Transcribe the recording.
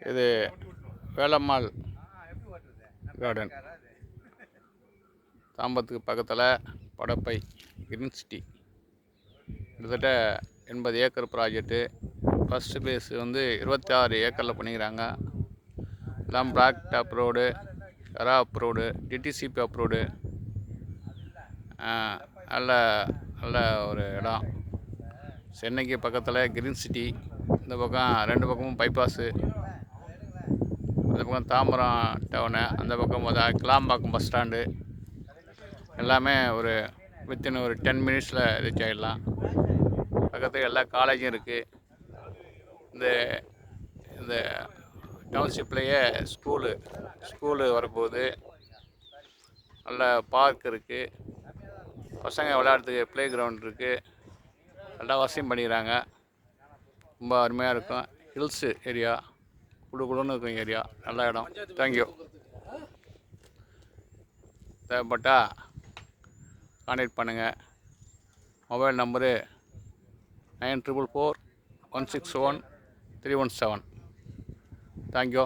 இது வேலம்மாள் கார்டன், தாம்பரத்துக்கு பக்கத்தில் படப்பை green city. கிட்டத்தட்ட 80 ஏக்கர் ப்ராஜெக்ட்டு. ஃபஸ்ட்டு பேஸ் வந்து 26 ஏக்கரில் பண்ணிக்கிறாங்க. எல்லாம் black top road, RERA approved, DTCP approved. நல்ல நல்ல ஒரு இடம். சென்னைக்கு பக்கத்தில் கிரீன் சிட்டி. இந்த பக்கம் 2 பக்கமும் பைபாஸு. அந்த பக்கம் தாம்பரம் டவுனு, அந்த பக்கம் கிளாம்பாக்கம் பஸ் ஸ்டாண்டு. எல்லாமே ஒரு வித்தின் ஒரு 10 மினிட்ஸில் ரீச் ஆகிடலாம். பக்கத்தில் எல்லா காலேஜும் இருக்குது. இந்த இந்த டவுன்ஷிப்லேயே ஸ்கூலு வரப்போகுது. நல்ல பார்க் இருக்குது. பசங்க விளையாடுறதுக்கு ப்ளே கிரவுண்ட் இருக்குது. நல்லா வசதியும் பண்ணிக்கிறாங்க. ரொம்ப அருமையாக இருக்கும். ஹில்ஸு ஏரியா, குடுன்னு இருக்கும் ஏரியா. நல்ல இடம். தேங்க்யூ. தேவைப்பட்டால் கான்டாக்ட் பண்ணுங்கள். Mobile number 9444 161 317. தேங்க்யூ.